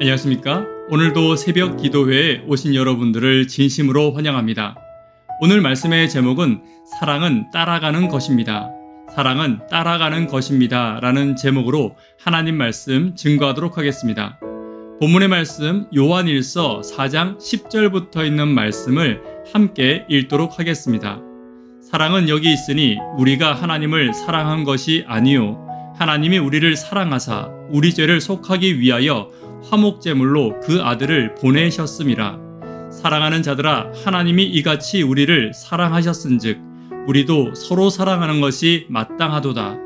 안녕하십니까? 오늘도 새벽 기도회에 오신 여러분들을 진심으로 환영합니다. 오늘 말씀의 제목은 사랑은 따라가는 것입니다. 사랑은 따라가는 것입니다. 라는 제목으로 하나님 말씀 증거하도록 하겠습니다. 본문의 말씀 요한일서 4장 10절부터 있는 말씀을 함께 읽도록 하겠습니다. 사랑은 여기 있으니 우리가 하나님을 사랑한 것이 아니요 하나님이 우리를 사랑하사 우리 죄를 속하기 위하여 화목제물로 그 아들을 보내셨음이라. 사랑하는 자들아, 하나님이 이같이 우리를 사랑하셨은즉 우리도 서로 사랑하는 것이 마땅하도다.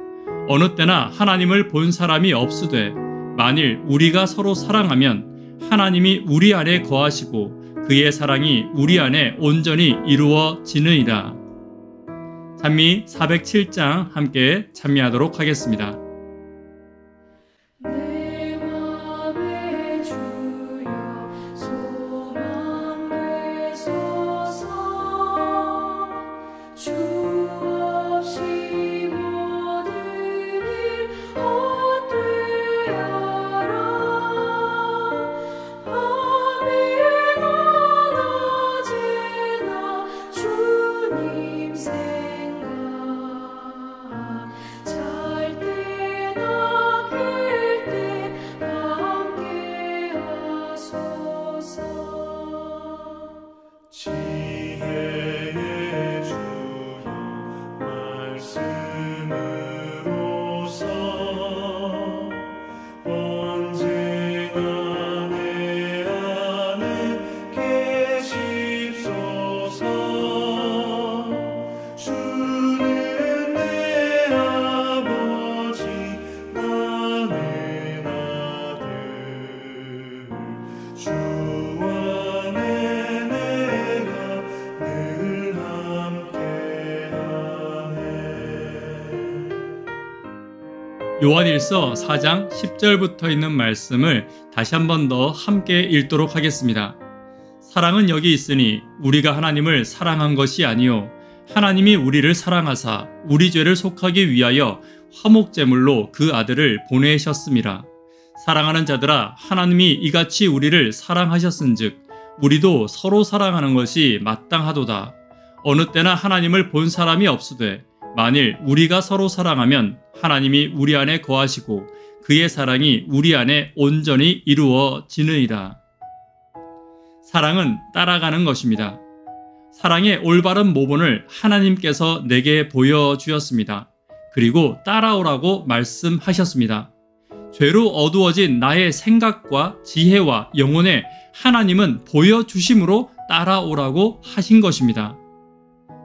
어느 때나 하나님을 본 사람이 없으되 만일 우리가 서로 사랑하면 하나님이 우리 안에 거하시고 그의 사랑이 우리 안에 온전히 이루어지느니라. 찬미 407장 함께 찬미하도록 하겠습니다. 요한일서 4장 10절부터 있는 말씀을 다시 한 번 더 함께 읽도록 하겠습니다. 사랑은 여기 있으니 우리가 하나님을 사랑한 것이 아니요 하나님이 우리를 사랑하사 우리 죄를 속하기 위하여 화목제물로 그 아들을 보내셨음이라. 사랑하는 자들아, 하나님이 이같이 우리를 사랑하셨은즉 우리도 서로 사랑하는 것이 마땅하도다. 어느 때나 하나님을 본 사람이 없으되 만일 우리가 서로 사랑하면 하나님이 우리 안에 거하시고 그의 사랑이 우리 안에 온전히 이루어지느니라. 사랑은 따라가는 것입니다. 사랑의 올바른 모본을 하나님께서 내게 보여주었습니다. 그리고 따라오라고 말씀하셨습니다. 죄로 어두워진 나의 생각과 지혜와 영혼에 하나님은 보여주심으로 따라오라고 하신 것입니다.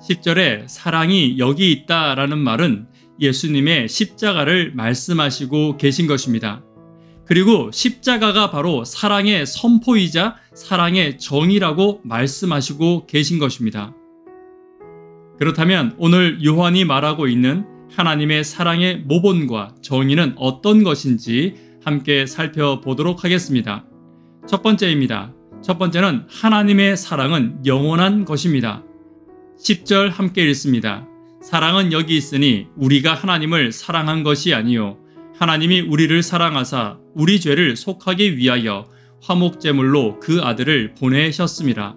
10절에 사랑이 여기 있다라는 말은 예수님의 십자가를 말씀하시고 계신 것입니다. 그리고 십자가가 바로 사랑의 선포이자 사랑의 정의라고 말씀하시고 계신 것입니다. 그렇다면 오늘 요한이 말하고 있는 하나님의 사랑의 모본과 정의는 어떤 것인지 함께 살펴보도록 하겠습니다. 첫 번째입니다. 첫 번째는 하나님의 사랑은 영원한 것입니다. 10절 함께 읽습니다. 사랑은 여기 있으니 우리가 하나님을 사랑한 것이 아니요 하나님이 우리를 사랑하사 우리 죄를 속하기 위하여 화목제물로 그 아들을 보내셨음이라.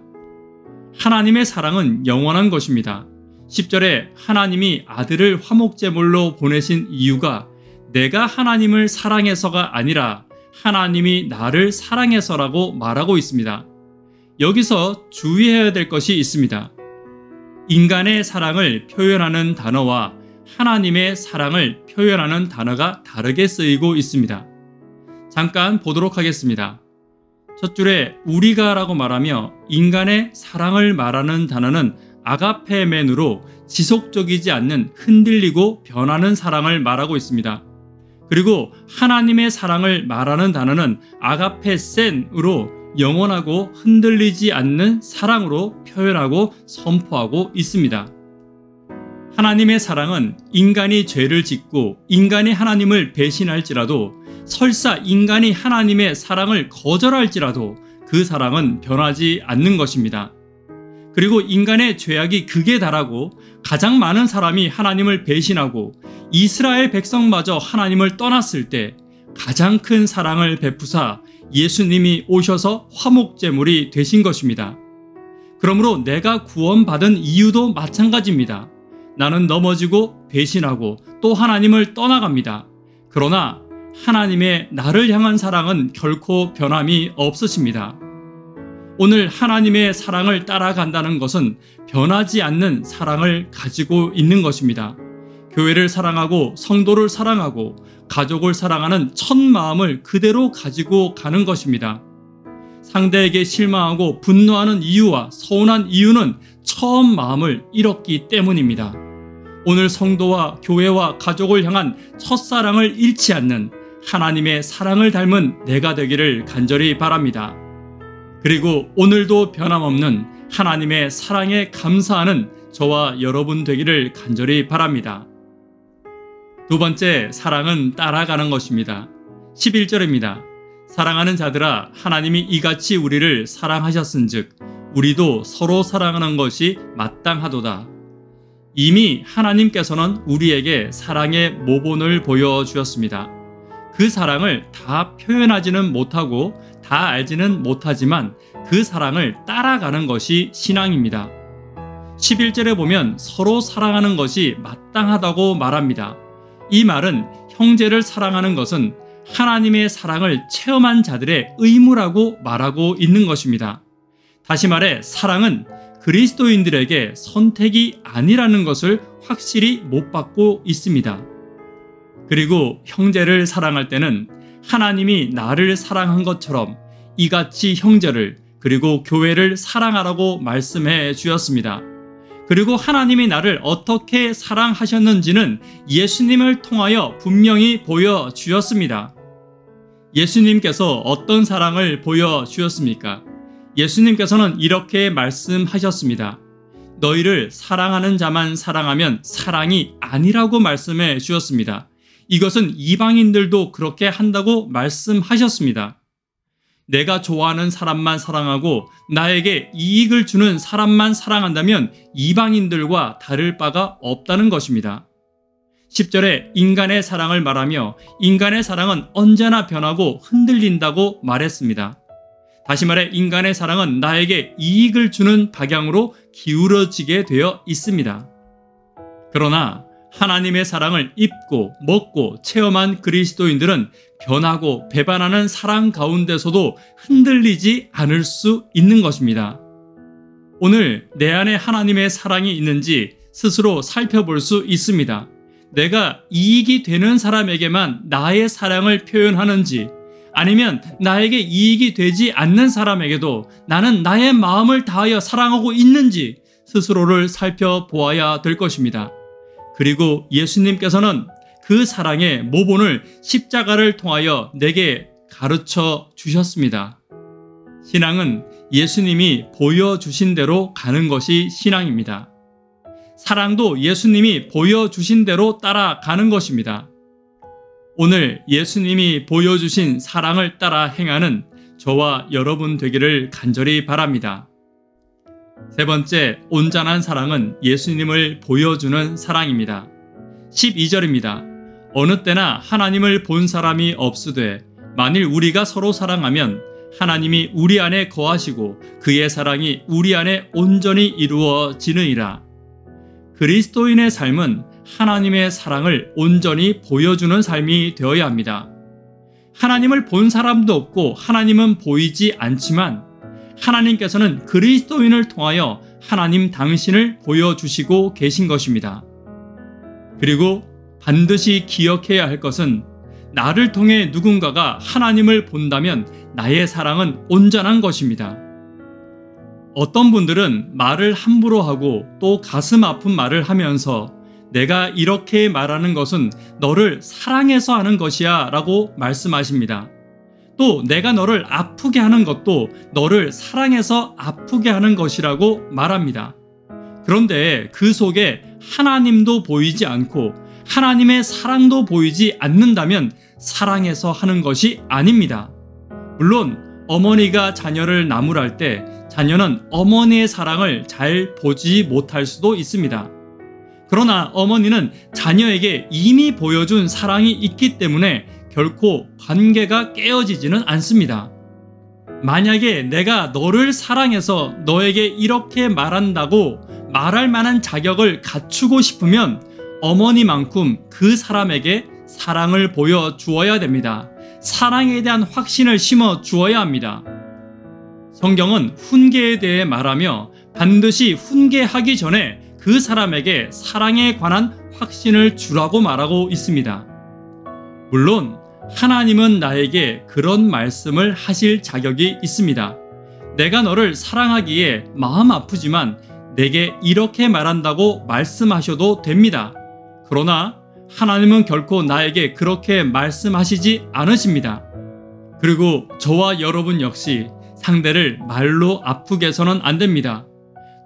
하나님의 사랑은 영원한 것입니다. 10절에 하나님이 아들을 화목제물로 보내신 이유가 내가 하나님을 사랑해서가 아니라 하나님이 나를 사랑해서라고 말하고 있습니다. 여기서 주의해야 될 것이 있습니다. 인간의 사랑을 표현하는 단어와 하나님의 사랑을 표현하는 단어가 다르게 쓰이고 있습니다. 잠깐 보도록 하겠습니다. 첫 줄에 우리가 라고 말하며 인간의 사랑을 말하는 단어는 아가페멘으로 지속적이지 않는 흔들리고 변하는 사랑을 말하고 있습니다. 그리고 하나님의 사랑을 말하는 단어는 아가페센으로 영원하고 흔들리지 않는 사랑으로 표현하고 선포하고 있습니다. 하나님의 사랑은 인간이 죄를 짓고 인간이 하나님을 배신할지라도 설사 인간이 하나님의 사랑을 거절할지라도 그 사랑은 변하지 않는 것입니다. 그리고 인간의 죄악이 극에 달하고 가장 많은 사람이 하나님을 배신하고 이스라엘 백성마저 하나님을 떠났을 때 가장 큰 사랑을 베푸사 예수님이 오셔서 화목제물이 되신 것입니다. 그러므로 내가 구원받은 이유도 마찬가지입니다. 나는 넘어지고 배신하고 또 하나님을 떠나갑니다. 그러나 하나님의 나를 향한 사랑은 결코 변함이 없으십니다. 오늘 하나님의 사랑을 따라간다는 것은 변하지 않는 사랑을 가지고 있는 것입니다. 교회를 사랑하고 성도를 사랑하고 가족을 사랑하는 첫 마음을 그대로 가지고 가는 것입니다. 상대에게 실망하고 분노하는 이유와 서운한 이유는 처음 마음을 잃었기 때문입니다. 오늘 성도와 교회와 가족을 향한 첫사랑을 잃지 않는 하나님의 사랑을 닮은 내가 되기를 간절히 바랍니다. 그리고 오늘도 변함없는 하나님의 사랑에 감사하는 저와 여러분 되기를 간절히 바랍니다. 두 번째, 사랑은 따라가는 것입니다. 11절입니다. 사랑하는 자들아, 하나님이 이같이 우리를 사랑하셨은즉 우리도 서로 사랑하는 것이 마땅하도다. 이미 하나님께서는 우리에게 사랑의 모본을 보여주었습니다. 그 사랑을 다 표현하지는 못하고 다 알지는 못하지만 그 사랑을 따라가는 것이 신앙입니다. 11절에 보면 서로 사랑하는 것이 마땅하다고 말합니다. 이 말은 형제를 사랑하는 것은 하나님의 사랑을 체험한 자들의 의무라고 말하고 있는 것입니다. 다시 말해 사랑은 그리스도인들에게 선택이 아니라는 것을 확실히 못 받고 있습니다. 그리고 형제를 사랑할 때는 하나님이 나를 사랑한 것처럼 이같이 형제를 그리고 교회를 사랑하라고 말씀해 주었습니다. 그리고 하나님이 나를 어떻게 사랑하셨는지는 예수님을 통하여 분명히 보여주었습니다. 예수님께서 어떤 사랑을 보여주었습니까? 예수님께서는 이렇게 말씀하셨습니다. 너희를 사랑하는 자만 사랑하면 사랑이 아니라고 말씀해 주었습니다. 이것은 이방인들도 그렇게 한다고 말씀하셨습니다. 내가 좋아하는 사람만 사랑하고 나에게 이익을 주는 사람만 사랑한다면 이방인들과 다를 바가 없다는 것입니다. 10절에 인간의 사랑을 말하며 인간의 사랑은 언제나 변하고 흔들린다고 말했습니다. 다시 말해 인간의 사랑은 나에게 이익을 주는 방향으로 기울어지게 되어 있습니다. 그러나 하나님의 사랑을 입고 먹고 체험한 그리스도인들은 변하고 배반하는 사랑 가운데서도 흔들리지 않을 수 있는 것입니다. 오늘 내 안에 하나님의 사랑이 있는지 스스로 살펴볼 수 있습니다. 내가 이익이 되는 사람에게만 나의 사랑을 표현하는지 아니면 나에게 이익이 되지 않는 사람에게도 나는 나의 마음을 다하여 사랑하고 있는지 스스로를 살펴보아야 될 것입니다. 그리고 예수님께서는 그 사랑의 모본을 십자가를 통하여 내게 가르쳐 주셨습니다. 신앙은 예수님이 보여주신 대로 가는 것이 신앙입니다. 사랑도 예수님이 보여주신 대로 따라가는 것입니다. 오늘 예수님이 보여주신 사랑을 따라 행하는 저와 여러분 되기를 간절히 바랍니다. 세 번째, 온전한 사랑은 예수님을 보여주는 사랑입니다. 12절입니다. 어느 때나 하나님을 본 사람이 없으되 만일 우리가 서로 사랑하면 하나님이 우리 안에 거하시고 그의 사랑이 우리 안에 온전히 이루어지느니라. 그리스도인의 삶은 하나님의 사랑을 온전히 보여주는 삶이 되어야 합니다. 하나님을 본 사람도 없고 하나님은 보이지 않지만 하나님께서는 그리스도인을 통하여 하나님 당신을 보여주시고 계신 것입니다. 그리고 반드시 기억해야 할 것은 나를 통해 누군가가 하나님을 본다면 나의 사랑은 온전한 것입니다. 어떤 분들은 말을 함부로 하고 또 가슴 아픈 말을 하면서 내가 이렇게 말하는 것은 너를 사랑해서 하는 것이야 라고 말씀하십니다. 또 내가 너를 아프게 하는 것도 너를 사랑해서 아프게 하는 것이라고 말합니다. 그런데 그 속에 하나님도 보이지 않고 하나님의 사랑도 보이지 않는다면 사랑해서 하는 것이 아닙니다. 물론 어머니가 자녀를 나무랄 때 자녀는 어머니의 사랑을 잘 보지 못할 수도 있습니다. 그러나 어머니는 자녀에게 이미 보여준 사랑이 있기 때문에 결코 관계가 깨어지지는 않습니다. 만약에 내가 너를 사랑해서 너에게 이렇게 말한다고 말할 만한 자격을 갖추고 싶으면 어머니만큼 그 사람에게 사랑을 보여주어야 됩니다. 사랑에 대한 확신을 심어 주어야 합니다. 성경은 훈계에 대해 말하며 반드시 훈계하기 전에 그 사람에게 사랑에 관한 확신을 주라고 말하고 있습니다. 물론 하나님은 나에게 그런 말씀을 하실 자격이 있습니다. 내가 너를 사랑하기에 마음 아프지만 내게 이렇게 말한다고 말씀하셔도 됩니다. 그러나 하나님은 결코 나에게 그렇게 말씀하시지 않으십니다. 그리고 저와 여러분 역시 상대를 말로 아프게 해서는 안 됩니다.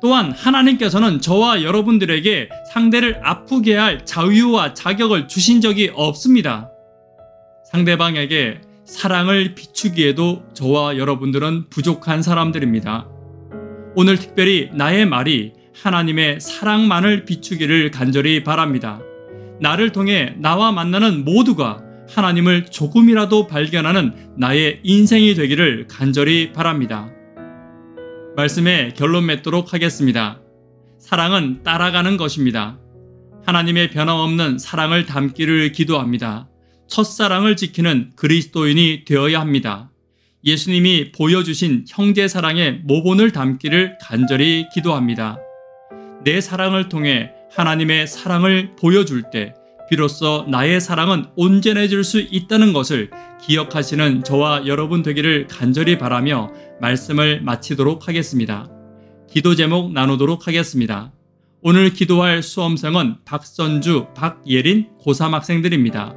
또한 하나님께서는 저와 여러분들에게 상대를 아프게 할 자유와 자격을 주신 적이 없습니다. 상대방에게 사랑을 비추기에도 저와 여러분들은 부족한 사람들입니다. 오늘 특별히 나의 말이 하나님의 사랑만을 비추기를 간절히 바랍니다. 나를 통해 나와 만나는 모두가 하나님을 조금이라도 발견하는 나의 인생이 되기를 간절히 바랍니다. 말씀의 결론 맺도록 하겠습니다. 사랑은 따라가는 것입니다. 하나님의 변함없는 사랑을 담기를 기도합니다. 첫사랑을 지키는 그리스도인이 되어야 합니다. 예수님이 보여주신 형제 사랑의 모본을 담기를 간절히 기도합니다. 내 사랑을 통해 하나님의 사랑을 보여줄 때 비로소 나의 사랑은 온전해질 수 있다는 것을 기억하시는 저와 여러분 되기를 간절히 바라며 말씀을 마치도록 하겠습니다. 기도 제목 나누도록 하겠습니다. 오늘 기도할 수험생은 박선주, 박예린 고3 학생들입니다.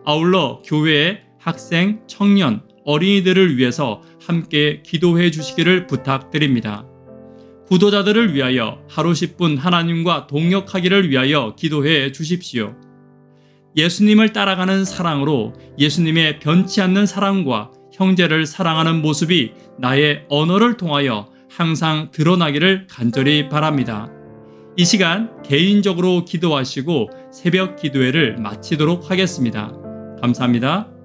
아울러 교회의 학생, 청년, 어린이들을 위해서 함께 기도해 주시기를 부탁드립니다. 구도자들을 위하여 하루 10분 하나님과 동역하기를 위하여 기도해 주십시오. 예수님을 따라가는 사랑으로 예수님의 변치 않는 사랑과 형제를 사랑하는 모습이 나의 언어를 통하여 항상 드러나기를 간절히 바랍니다. 이 시간 개인적으로 기도하시고 새벽 기도회를 마치도록 하겠습니다. 감사합니다.